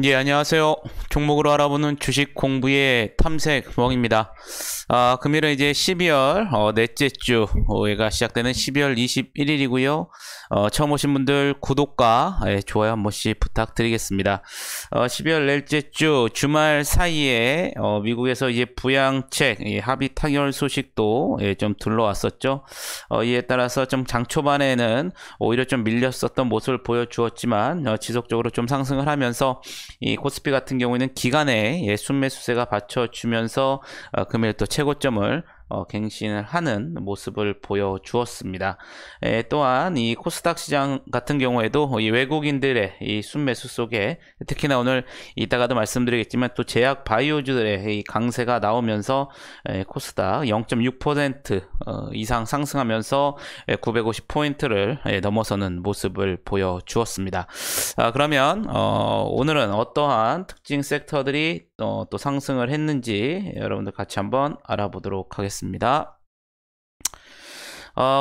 예, 안녕하세요. 종목으로 알아보는 주식 공부의 탐색멍입니다. 금일은 이제 12월 넷째 주가 시작되는 12월 21일이고요. 처음 오신 분들 구독과 좋아요 한 번씩 부탁드리겠습니다. 12월 넷째 주 주말 사이에 미국에서 이제 부양책 합의 타결 소식도 좀 들러왔었죠. 이에 따라서 좀 장 초반에는 오히려 좀 밀렸었던 모습을 보여주었지만 지속적으로 좀 상승을 하면서 이 코스피 같은 경우에는 기간에 순매수세가 받쳐주면서 금일 또 최고점을 갱신을 하는 모습을 보여주었습니다. 또한 이 코스닥 시장 같은 경우에도 이 외국인들의 이 순매수 속에 특히나 오늘 이따가도 말씀드리겠지만 또 제약 바이오주들의 이 강세가 나오면서 코스닥 0.6% 이상 상승하면서 950포인트를 넘어서는 모습을 보여주었습니다. 그러면 오늘은 어떠한 특징 섹터들이 또 상승을 했는지 여러분들 같이 한번 알아보도록 하겠습니다.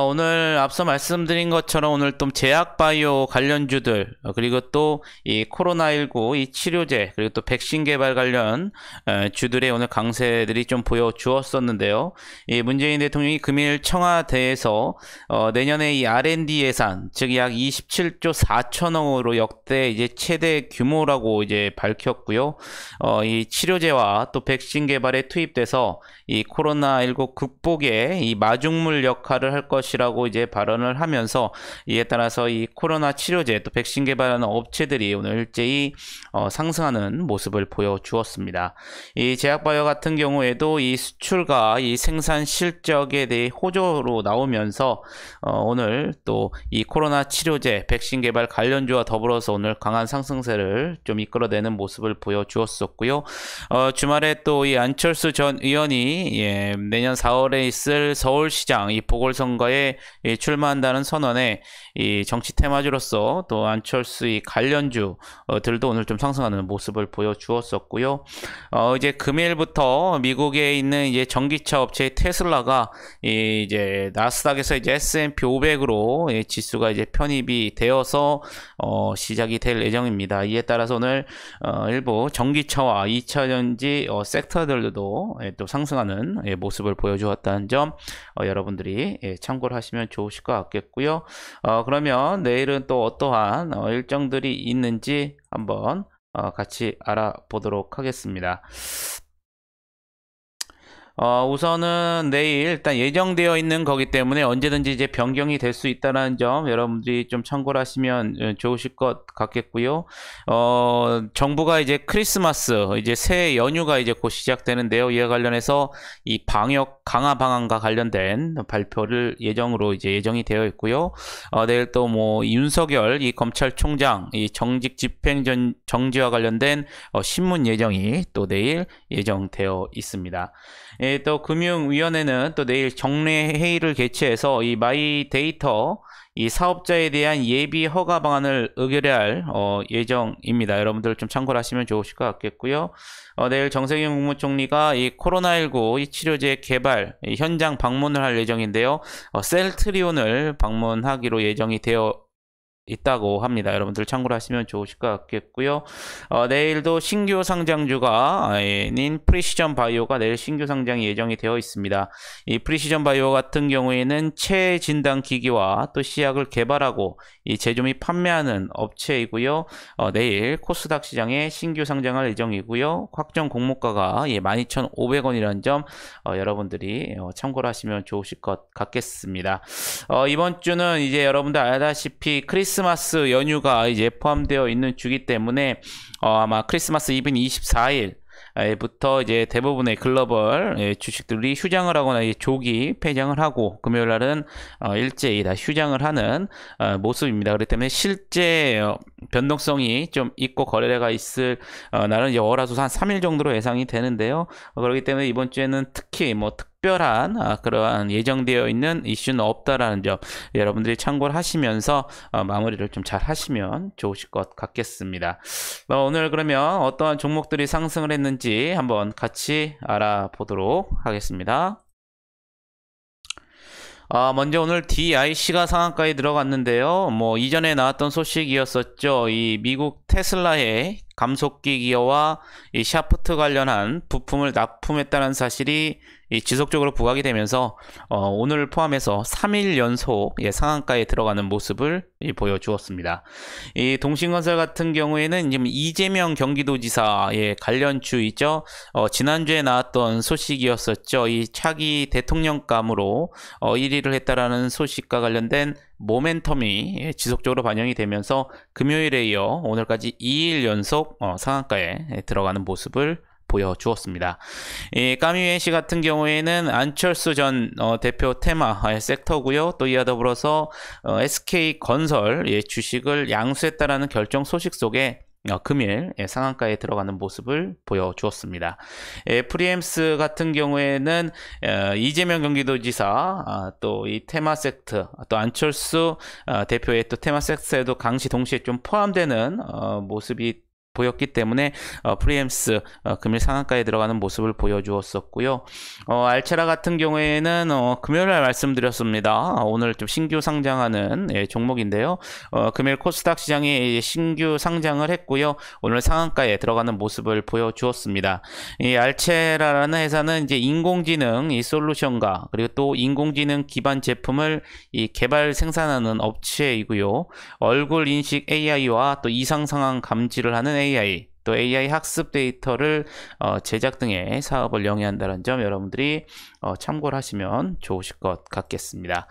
오늘 앞서 말씀드린 것처럼 오늘 또 제약바이오 관련주들 그리고 또 이 코로나19 이 치료제 그리고 또 백신 개발 관련 주들의 오늘 강세들이 좀 보여주었었는데요. 이 문재인 대통령이 금일 청와대에서 내년에 이 R&D 예산 즉 약 27조 4천억으로 역대 이제 최대 규모라고 이제 밝혔고요. 이 치료제와 또 백신 개발에 투입돼서 이 코로나19 극복에 이 마중물 역할을 할 것이라고 이제 발언을 하면서 이에 따라서 이 코로나 치료제 또 백신 개발하는 업체들이 오늘 일제히 상승하는 모습을 보여주었습니다. 이 제약바이오 같은 경우에도 이 수출과 이 생산 실적에 대해 호조로 나오면서 오늘 또 이 코로나 치료제 백신 개발 관련주와 더불어서 오늘 강한 상승세를 좀 이끌어내는 모습을 보여주었었고요. 주말에 또 이 안철수 전 의원이 내년 4월에 있을 서울시장 이 보궐선거에 출마한다는 선언에 이 정치 테마주로서 또 안철수 이 관련주들도 오늘 좀 상승하는 모습을 보여주었었고요. 이제 금일부터 미국에 있는 이제 전기차 업체 테슬라가 이제 나스닥에서 이제 S&P 500으로 지수가 이제 편입이 되어서 시작이 될 예정입니다. 이에 따라서 오늘 일부 전기차와 2차전지 섹터들도 또 상승하는 모습을 보여주었다는 점 여러분들이 참고를 하시면 좋으실 것 같겠고요. 그러면 내일은 또 어떠한 일정들이 있는지 한번 같이 알아보도록 하겠습니다. 우선은 내일 일단 예정되어 있는 거기 때문에 언제든지 이제 변경이 될 수 있다는 점 여러분들이 좀 참고를 하시면 좋으실 것 같겠고요. 정부가 이제 크리스마스 이제 새 연휴가 이제 곧 시작되는데요. 이와 관련해서 이 방역 강화 방안과 관련된 발표를 예정으로 이제 예정이 되어 있고요. 내일 또 뭐 윤석열 이 검찰총장 이 정직 집행 정지와 관련된 신문 예정이 또 내일 예정되어 있습니다. 또 금융위원회는 또 내일 정례 회의를 개최해서 이 마이데이터 이 사업자에 대한 예비 허가 방안을 의결할 예정입니다. 여러분들 좀 참고를 하시면 좋으실 것 같겠고요. 내일 정세균 국무총리가 이 코로나19 이 치료제 개발 현장 방문을 할 예정인데요. 셀트리온을 방문하기로 예정이 되어 있다고 합니다. 여러분들 참고를 하시면 좋으실 것 같겠고요. 내일도 신규 상장주가 아닌 프리시전 바이오가 내일 신규 상장이 예정이 되어 있습니다. 이 프리시전 바이오 같은 경우에는 체해 진단 기기와 또 시약을 개발하고 이 제조 및 판매하는 업체이고요. 내일 코스닥 시장에 신규 상장할 예정이고요. 확정 공모가가 12,500원이라는 점 여러분들이 참고를 하시면 좋으실 것 같겠습니다. 이번 주는 이제 여러분들 알다시피 크리스마스 연휴가 이제 포함되어 있는 주기 때문에 아마 크리스마스 이브인 24일 부터 이제 대부분의 글로벌 주식들이 휴장을 하거나 조기 폐장을 하고 금요일 날은 일제히 다 휴장을 하는 모습입니다. 그렇기 때문에 실제 변동성이 좀 있고 거래가 있을 날은 월화수산 3일 정도로 예상이 되는데요. 그렇기 때문에 이번 주에는 특히 뭐 특별한 그러한 예정되어 있는 이슈는 없다라는 점 여러분들이 참고를 하시면서 마무리를 좀 잘 하시면 좋으실 것 같겠습니다. 오늘 그러면 어떠한 종목들이 상승을 했는지 한번 같이 알아보도록 하겠습니다. 먼저 오늘 DIC가 상한가에 들어갔는데요. 뭐 이전에 나왔던 소식이었었죠. 이 미국 테슬라의 감속기 기어와 이 샤프트 관련한 부품을 납품했다는 사실이 지속적으로 부각이 되면서 오늘 포함해서 3일 연속 상한가에 들어가는 모습을 보여주었습니다. 이 동신건설 같은 경우에는 지금 이재명 경기도지사의 관련주이죠. 지난주에 나왔던 소식이었었죠. 이 차기 대통령감으로 1위를 했다라는 소식과 관련된 모멘텀이 지속적으로 반영이 되면서 금요일에 이어 오늘까지 2일 연속 상한가에 들어가는 모습을 보여주었습니다. 까미웨시 같은 경우에는 안철수 전 대표 테마 섹터고요. 또 이와 더불어서 SK건설 주식을 양수했다라는 결정 소식 속에 금일 상한가에 들어가는 모습을 보여주었습니다. 프리엠스 같은 경우에는 이재명 경기도지사 또 이 테마섹터 또 안철수 대표의 또 테마섹터에도 강시 동시에 좀 포함되는 모습이 보였기 때문에 프리엠스 금일 상한가에 들어가는 모습을 보여주었었고요. 알체라 같은 경우에는 금요일날 말씀드렸습니다. 오늘 좀 신규 상장하는 종목인데요. 금일 코스닥 시장에 신규 상장을 했고요. 오늘 상한가에 들어가는 모습을 보여주었습니다. 이 알체라라는 회사는 이제 인공지능 이 솔루션과 그리고 또 인공지능 기반 제품을 이 개발 생산하는 업체이고요. 얼굴 인식 AI와 또 이상 상황 감지를 하는 AI, 또 AI 학습 데이터를 제작 등의 사업을 영위한다는 점 여러분들이 참고를 하시면 좋으실 것 같겠습니다.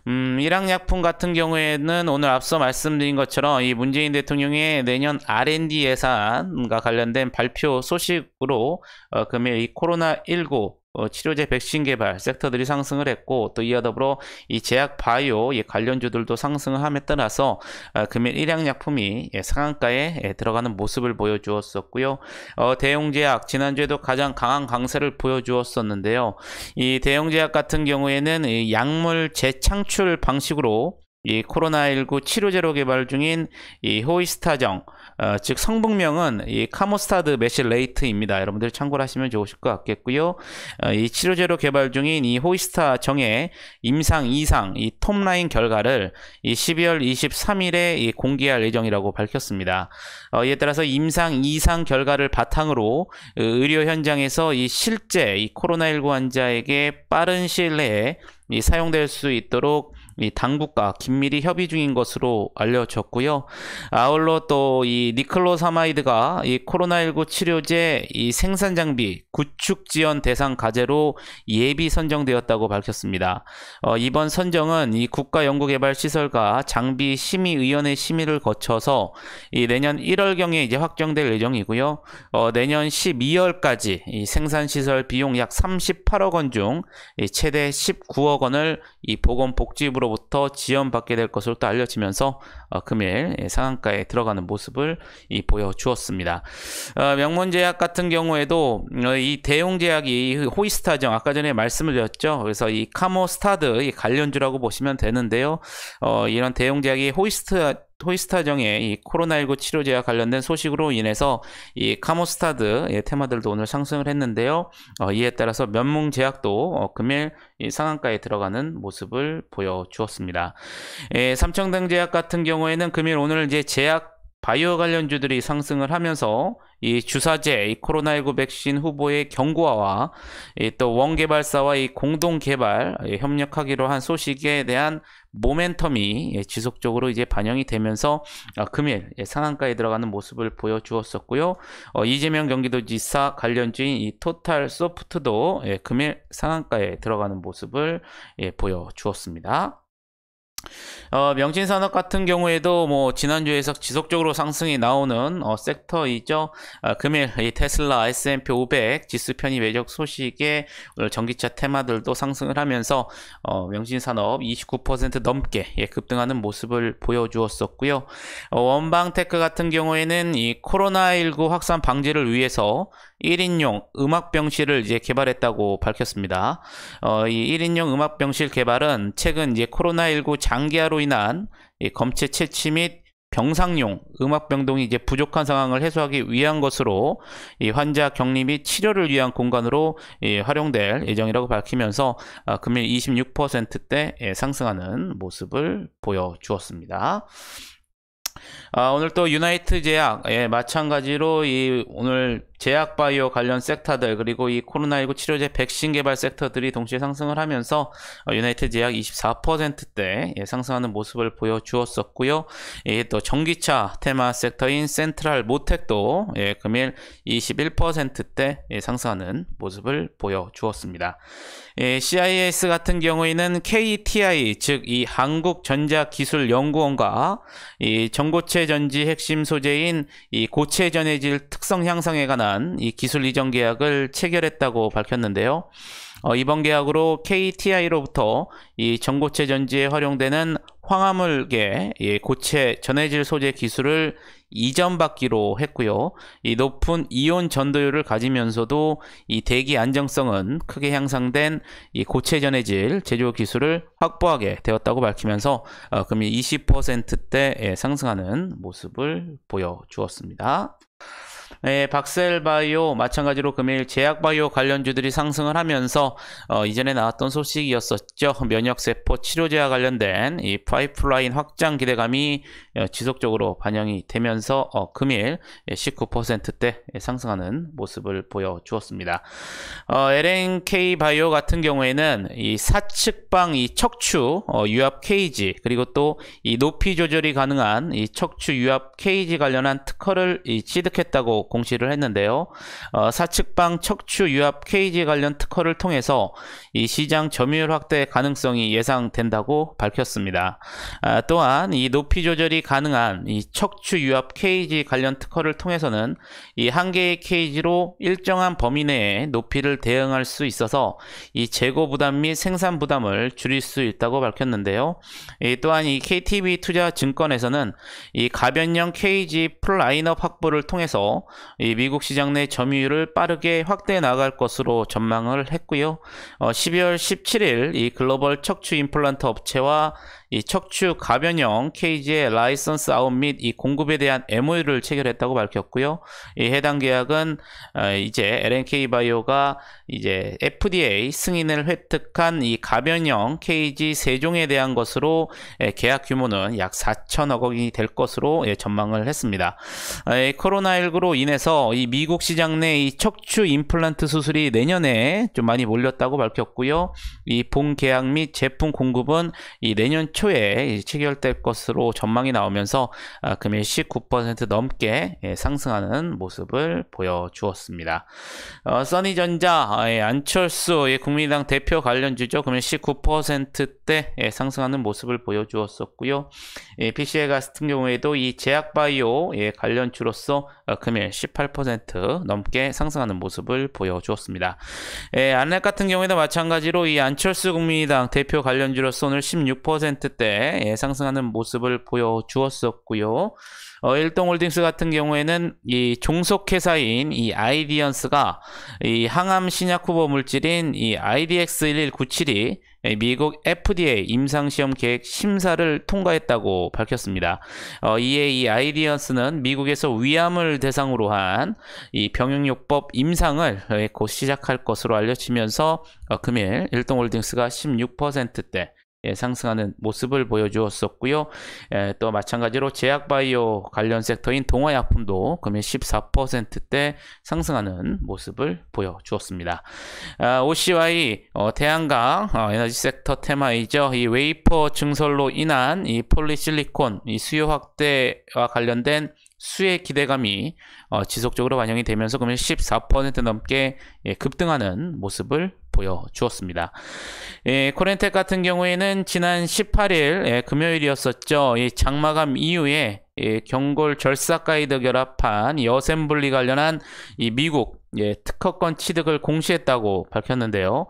일양약품 같은 경우에는 오늘 앞서 말씀드린 것처럼 이 문재인 대통령의 내년 R&D 예산과 관련된 발표 소식으로 금일 이 코로나19 치료제 백신 개발 섹터들이 상승을 했고 또 이와 더불어 이 제약 바이오 관련주들도 상승을 함에 따라서 금일 일양약품이 상한가에 들어가는 모습을 보여주었었고요. 대용제약 지난주에도 가장 강한 강세를 보여주었었는데요. 이 대용제약 같은 경우에는 이 약물 재창출 방식으로 이 코로나19 치료제로 개발 중인 이 호이스타정 즉 성분명은 이 카모스타드 메실레이트입니다. 여러분들 참고를 하시면 좋으실 것 같겠고요. 이 치료제로 개발 중인 이 호이스타정의 임상 2상 이 톱라인 결과를 이 12월 23일에 이 공개할 예정이라고 밝혔습니다. 이에 따라서 임상 2상 결과를 바탕으로 의료 현장에서 이 실제 이 코로나19 환자에게 빠른 시일 내에 이 사용될 수 있도록 이 당국과 긴밀히 협의 중인 것으로 알려졌고요. 아울러 또 이 니클로사마이드가 이 코로나19 치료제 이 생산 장비 구축 지원 대상 과제로 예비 선정되었다고 밝혔습니다. 이번 선정은 이 국가연구개발시설과 장비 심의위원회 심의를 거쳐서 이 내년 1월경에 이제 확정될 예정이고요. 내년 12월까지 이 생산시설 비용 약 38억 원 중 최대 19억 원을 이 보건복지부로부터 지원받게 될 것으로 또 알려지면서 금일 상한가에 들어가는 모습을 보여주었습니다. 명문제약 같은 경우에도 이 대용제약이 호이스타정 아까 전에 말씀을 드렸죠. 그래서 이 카모스타드 관련주라고 보시면 되는데요. 이런 대용제약이 호이스타정의 이 코로나19 치료제와 관련된 소식으로 인해서 이 카모스타드 테마들도 오늘 상승을 했는데요. 이에 따라서 면뭉제약도 금일 이 상한가에 들어가는 모습을 보여주었습니다. 삼청동제약 같은 경우에는 금일 오늘 이제 제약 바이오 관련주들이 상승을 하면서 이 주사제, 이 코로나19 백신 후보의 경구화와 또 원개발사와 이 공동 개발 협력하기로 한 소식에 대한 모멘텀이 지속적으로 이제 반영이 되면서 금일 상한가에 들어가는 모습을 보여주었었고요. 이재명 경기도지사 관련주인 이 토탈 소프트도 금일 상한가에 들어가는 모습을 보여주었습니다. 명진산업 같은 경우에도 뭐 지난주에서 지속적으로 상승이 나오는 섹터이죠. 금일 이 테슬라 S&P 500 지수 편입 외적 소식에 오늘 전기차 테마들도 상승을 하면서 명진산업 29% 넘게 급등하는 모습을 보여주었었고요. 원방테크 같은 경우에는 이 코로나19 확산 방지를 위해서 1인용 음압병실을 이제 개발했다고 밝혔습니다. 이 1인용 음압병실 개발은 최근 이제 코로나19 장기화로 인한 검체 채취 및 병상용 음압병동이 이제 부족한 상황을 해소하기 위한 것으로 이 환자 격리 및 치료를 위한 공간으로 활용될 예정이라고 밝히면서 금일 26%대 상승하는 모습을 보여주었습니다. 오늘 또 유나이트 제약, 마찬가지로 오늘 제약바이오 관련 섹터들, 그리고 이 코로나19 치료제 백신 개발 섹터들이 동시에 상승을 하면서 유나이트 제약 24%대 상승하는 모습을 보여주었었고요. 또 전기차 테마 섹터인 센트럴 모텍도 금일 21%대 상승하는 모습을 보여주었습니다. CIS 같은 경우에는 KTI, 즉 이 한국전자기술연구원과 이 전고체 전지 핵심 소재인 이 고체 전해질 특성 향상에 관한 이 기술 이전 계약을 체결했다고 밝혔는데요. 이번 계약으로 KTI로부터 이 전고체 전지에 활용되는 황화물계 고체 전해질 소재 기술을 이전받기로 했고요. 이 높은 이온 전도율을 가지면서도 이 대기 안정성은 크게 향상된 이 고체 전해질 제조 기술을 확보하게 되었다고 밝히면서 금일 20%대 상승하는 모습을 보여주었습니다. 박셀바이오 마찬가지로 금일 제약바이오 관련주들이 상승을 하면서 이전에 나왔던 소식이었었죠. 면역세포 치료제와 관련된 이 파이프라인 확장 기대감이 지속적으로 반영이 되면서 금일 19%대 상승하는 모습을 보여주었습니다. LNK바이오 같은 경우에는 이 사측방 이 척추 유압 케이지, 그리고 또 이 높이 조절이 가능한 이 척추 유압 케이지 관련한 특허를 취득했다고 공시를 했는데요. 사측방 척추 유압 케이지 관련 특허를 통해서 이 시장 점유율 확대 가능성이 예상된다고 밝혔습니다. 또한 이 높이 조절이 가능한 이 척추 유압 케이지 관련 특허를 통해서는 이 한 개의 케이지로 일정한 범위 내에 높이를 대응할 수 있어서 이 재고 부담 및 생산 부담을 줄일 수 있다고 밝혔는데요. 또한 이 KTB 투자증권에서는 이 가변형 케이지 풀 라인업 확보를 통해서 이 미국 시장 내 점유율을 빠르게 확대해 나갈 것으로 전망을 했고요. 12월 17일 이 글로벌 척추 임플란트 업체와 이 척추 가변형 케이지의 라이선스 아웃 및 이 공급에 대한 MOU를 체결했다고 밝혔고요. 이 해당 계약은 이제 LNK 바이오가 이제 FDA 승인을 획득한 이 가변형 케이지 3종에 대한 것으로 계약 규모는 약 4천억 원이 될 것으로 전망을 했습니다. 코로나19로 인해서 이 미국 시장 내 이 척추 임플란트 수술이 내년에 좀 많이 몰렸다고 밝혔고요. 이 본 계약 및 제품 공급은 이 내년 초에 체결될 것으로 전망이 나오면서 금일 19% 넘게 상승하는 모습을 보여주었습니다. 써니전자 안철수 국민의당 대표 관련주죠. 금일 19%대 상승하는 모습을 보여주었었고요. PCL 같은 경우에도 이 제약바이오 관련주로서 금일 18% 넘게 상승하는 모습을 보여주었습니다. 안랩 같은 경우에도 마찬가지로 이 안철수 국민의당 대표 관련주로서 오늘 16%대 상승하는 모습을 보여주었었고요. 일동홀딩스 같은 경우에는 이 종속회사인 이 아이디언스가 이 항암 신약 후보 물질인 이 IDX1197이 미국 FDA 임상시험 계획 심사를 통과했다고 밝혔습니다. 이에 이 아이디언스는 미국에서 위암을 대상으로 한 이 병용요법 임상을 곧 시작할 것으로 알려지면서 금일 일동홀딩스가 16%대 상승하는 모습을 보여주었었고요. 또 마찬가지로 제약바이오 관련 섹터인 동화약품도 금일 14%대 상승하는 모습을 보여주었습니다. OCY 태양광 에너지 섹터 테마이죠. 이 웨이퍼 증설로 인한 이 폴리실리콘 이 수요 확대와 관련된 수의 기대감이 지속적으로 반영이 되면서 금일 14% 넘게 급등하는 모습을 보여주었습니다. 코렌텍 같은 경우에는 지난 18일 금요일이었었죠. 이 장마감 이후에 경골 절삭 가이드 결합한 여셈블리 관련한 이 미국 특허권 취득을 공시했다고 밝혔는데요.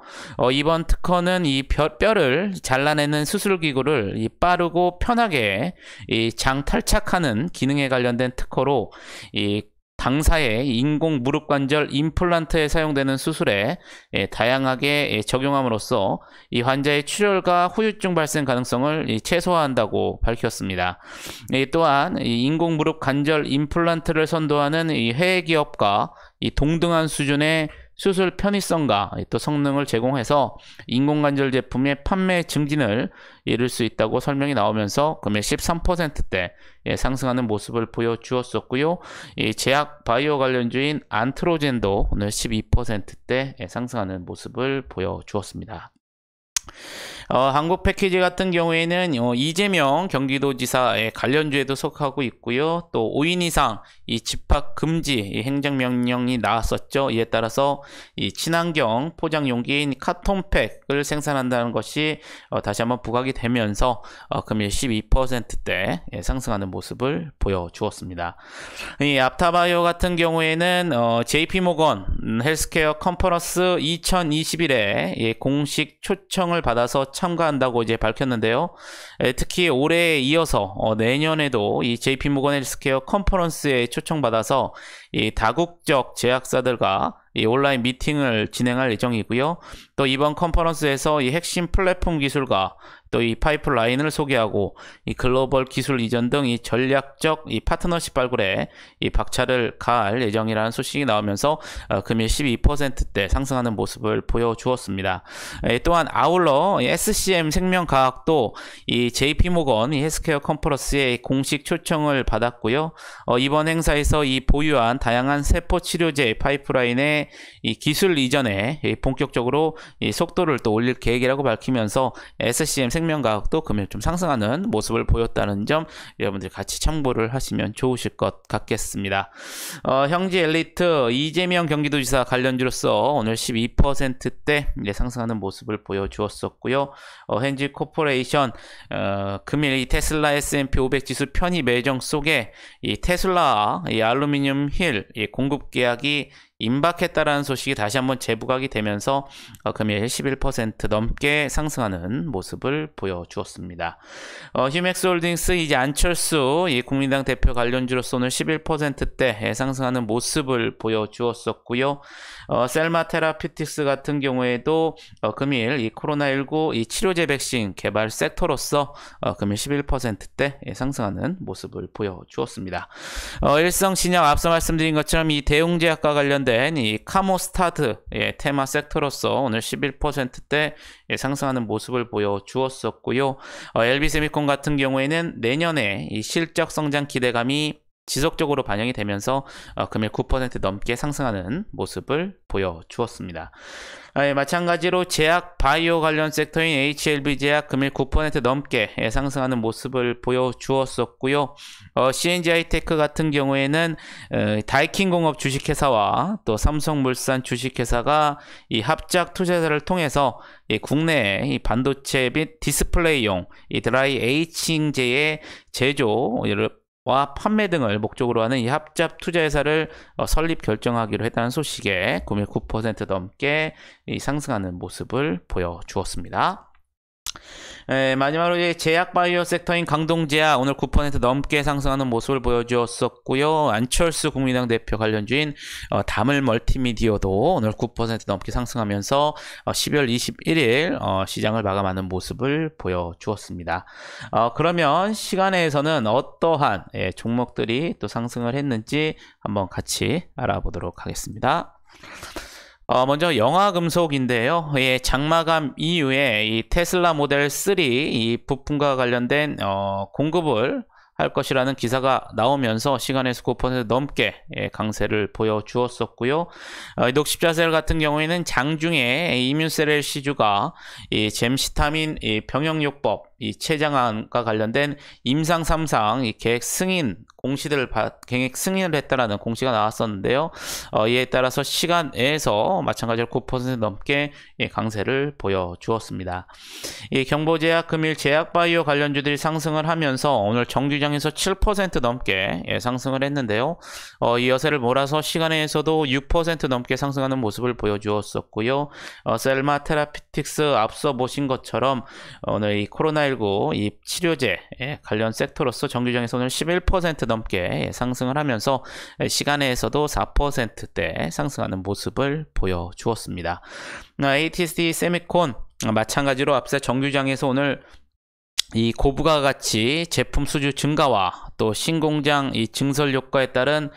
이번 특허는 이 뼈를 잘라내는 수술기구를 이 빠르고 편하게 이 장 탈착하는 기능에 관련된 특허로 이 당사의 인공 무릎 관절 임플란트에 사용되는 수술에 다양하게 적용함으로써 이 환자의 출혈과 후유증 발생 가능성을 최소화한다고 밝혔습니다. 또한 이 인공 무릎 관절 임플란트를 선도하는 이 해외 기업과 이 동등한 수준의 수술 편의성과 또 성능을 제공해서 인공관절 제품의 판매 증진을 이룰 수 있다고 설명이 나오면서 금일 13%대 상승하는 모습을 보여주었었고요. 이 제약 바이오 관련주인 안트로젠도 오늘 12%대 상승하는 모습을 보여주었습니다. 한국 패키지 같은 경우에는 이재명 경기도지사의 관련주에도 속하고 있고요. 또 5인 이상 이 집합 금지 행정명령이 나왔었죠. 이에 따라서 이 친환경 포장 용기인 카톤팩을 생산한다는 것이 다시 한번 부각이 되면서 금일 12%대 상승하는 모습을 보여주었습니다. 이 앞타바이오 같은 경우에는 JP모건 헬스케어 컨퍼런스 2021에 공식 초청을 받아서 참가한다고 이제 밝혔는데요. 특히 올해에 이어서 내년에도 이 JP모건 헬스케어 컨퍼런스에 초청받아서 이 다국적 제약사들과 이 온라인 미팅을 진행할 예정이고요. 또 이번 컨퍼런스에서 이 핵심 플랫폼 기술과 또 이 파이프라인을 소개하고 이 글로벌 기술 이전 등 이 전략적 이 파트너십 발굴에 이 박차를 가할 예정이라는 소식이 나오면서 금일 12%대 상승하는 모습을 보여주었습니다. 또한 아울러 SCM 생명과학도 이 JP모건 이 헬스케어 컨퍼런스에 공식 초청을 받았고요. 이번 행사에서 이 보유한 다양한 세포 치료제 파이프라인의 이 기술 이전에 본격적으로 이 속도를 또 올릴 계획이라고 밝히면서 SCM 생명과학도 금일 좀 상승하는 모습을 보였다는 점 여러분들 같이 참고를 하시면 좋으실 것 같겠습니다. 형제 엘리트 이재명 경기도지사 관련주로서 오늘 12%대 상승하는 모습을 보여주었었고요. 현지 코퍼레이션 금일 이 테슬라 S&P 500 지수 편입 예정 속에 이 테슬라 이 알루미늄 힐 이 공급 계약이 임박했다라는 소식이 다시 한번 재부각이 되면서 금일 11% 넘게 상승하는 모습을 보여주었습니다. 휴맥스홀딩스 이제 안철수 이 국민당 대표 관련주로서 오늘 11%대 상승하는 모습을 보여주었었고요. 셀마 테라피틱스 같은 경우에도 금일 이 코로나19 이 치료제 백신 개발 섹터로서 금일 11%대 상승하는 모습을 보여주었습니다. 일성신약 앞서 말씀드린 것처럼 이 대웅제약과 관련된 이 카모스타드 테마 섹터로서 오늘 11%대 상승하는 모습을 보여주었었고요. LB세미콘 같은 경우에는 내년에 이 실적 성장 기대감이 지속적으로 반영이 되면서 금일 9% 넘게 상승하는 모습을 보여주었습니다. 마찬가지로 제약 바이오 관련 섹터인 HLB제약 금일 9% 넘게 상승하는 모습을 보여주었었고요. CNG하이테크 같은 경우에는 다이킨공업 주식회사와 또 삼성물산 주식회사가 이 합작 투자를 통해서 이 국내에 이 반도체 및 디스플레이용 이 드라이 에이칭제의 제조 와 판매 등을 목적으로 하는 이 합작 투자회사를 설립 결정하기로 했다는 소식에 금일 9% 넘게 상승하는 모습을 보여주었습니다. 마지막으로 이제 제약 바이오 섹터인 강동제약 오늘 9% 넘게 상승하는 모습을 보여주었었고요. 안철수 국민당 대표 관련주인 다물 멀티미디어도 오늘 9% 넘게 상승하면서 12월 21일 시장을 마감하는 모습을 보여주었습니다. 그러면 시간에서는 어떠한 종목들이 또 상승을 했는지 한번 같이 알아보도록 하겠습니다. 먼저 영화금속인데요. 장마감 이후에 이 테슬라 모델 3 이 부품과 관련된 공급을 할 것이라는 기사가 나오면서 시간에서 9% 넘게 강세를 보여주었었고요. 녹십자셀 같은 경우에는 장중에 이뮨셀 시주가 이 젬시타민 병역요법 이 체장안과 관련된 임상 3상 이 계획 승인 계획 승인을 했다라는 공시가 나왔었는데요. 이에 따라서 시간에서 마찬가지로 9% 넘게 강세를 보여주었습니다. 이 경보제약 금일 제약바이오 관련주들이 상승을 하면서 오늘 정규장에서 7% 넘게 상승을 했는데요. 이 여세를 몰아서 시간에서도 6% 넘게 상승하는 모습을 보여주었었고요. 셀마 테라피틱스 앞서 보신 것처럼 오늘 이 코로나19 이 치료제 관련 섹터로서 정규장에서 오늘 11% 넘게 상승을 하면서 시간에서도 4%대 상승하는 모습을 보여주었습니다. ATST 세미콘 마찬가지로 앞서 정규장에서 오늘 이 고부가 가치 제품 수주 증가와 또 신공장 이 증설 효과에 따른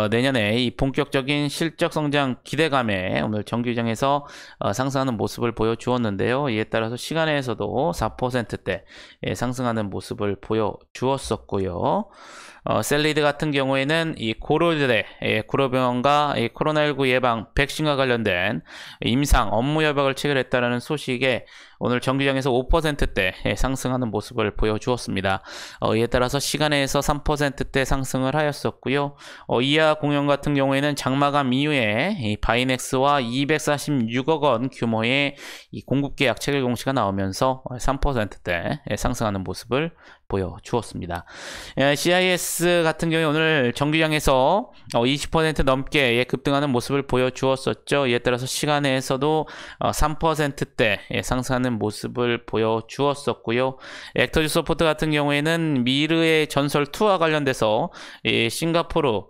내년에 이 본격적인 실적 성장 기대감에 오늘 정규장에서 상승하는 모습을 보여주었는데요. 이에 따라서 시간에서도 4%대 상승하는 모습을 보여주었었고요. 셀리드 같은 경우에는 이 고려대, 구로병원과 이 코로나19 예방 백신과 관련된 임상 업무 협약을 체결했다는 소식에 오늘 정규장에서 5%대 상승하는 모습을 보여주었습니다. 이에 따라서 시간에서 3%대 상승을 하였었고요. 이하 공연 같은 경우에는 장마감 이후에 이 바이넥스와 246억 원 규모의 이 공급 계약 체결 공시가 나오면서 3%대 상승하는 모습을 보여주었습니다. CIS 같은 경우에 오늘 정규장에서 20% 넘게 급등하는 모습을 보여주었었죠. 이에 따라서 시간에서도 3%대 상승하는 모습을 보여주었었고요. 액터즈 소프트 같은 경우에는 미르의 전설2와 관련돼서 싱가포르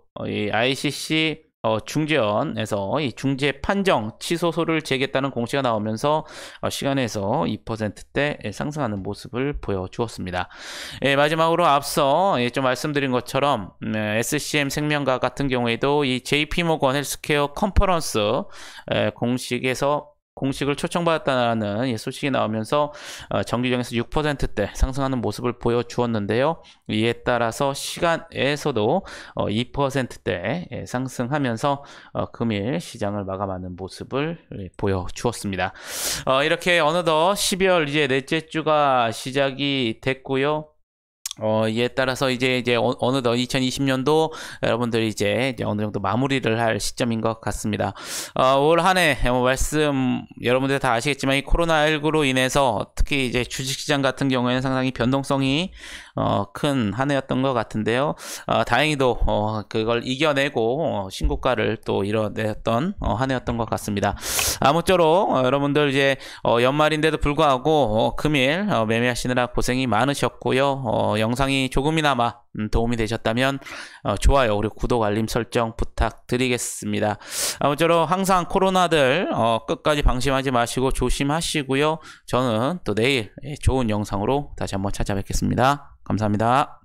ICC 중재원에서 이 중재 판정 취소소를 제기했다는 공시가 나오면서 시간에서 2%대 상승하는 모습을 보여주었습니다. 마지막으로 앞서 좀 말씀드린 것처럼 SCM 생명과 같은 경우에도 이 JP모건 헬스케어 컨퍼런스 공식을 초청받았다는 소식이 나오면서 정규장에서 6%대 상승하는 모습을 보여주었는데요. 이에 따라서 시간에서도 2%대 상승하면서 금일 시장을 마감하는 모습을 보여주었습니다. 이렇게 어느덧 12월 이제 넷째 주가 시작이 됐고요. 이에 따라서 이제 어느덧 2020년도 여러분들이 이제 어느 정도 마무리를 할 시점인 것 같습니다. 올 한 해 말씀 여러분들 다 아시겠지만 이 코로나19로 인해서 특히 이제 주식시장 같은 경우에는 상당히 변동성이 큰 한 해였던 것 같은데요. 다행히도 그걸 이겨내고 신고가를 또 이뤄냈던 한 해였던 것 같습니다. 아무쪼록 여러분들 이제 연말인데도 불구하고 금일 매매하시느라 고생이 많으셨고요. 영상이 조금이나마 도움이 되셨다면 좋아요 그리고 구독 알림 설정 부탁드리겠습니다. 아무쪼록 항상 코로나들 끝까지 방심하지 마시고 조심하시고요. 저는 또 내일 좋은 영상으로 다시 한번 찾아뵙겠습니다. 감사합니다.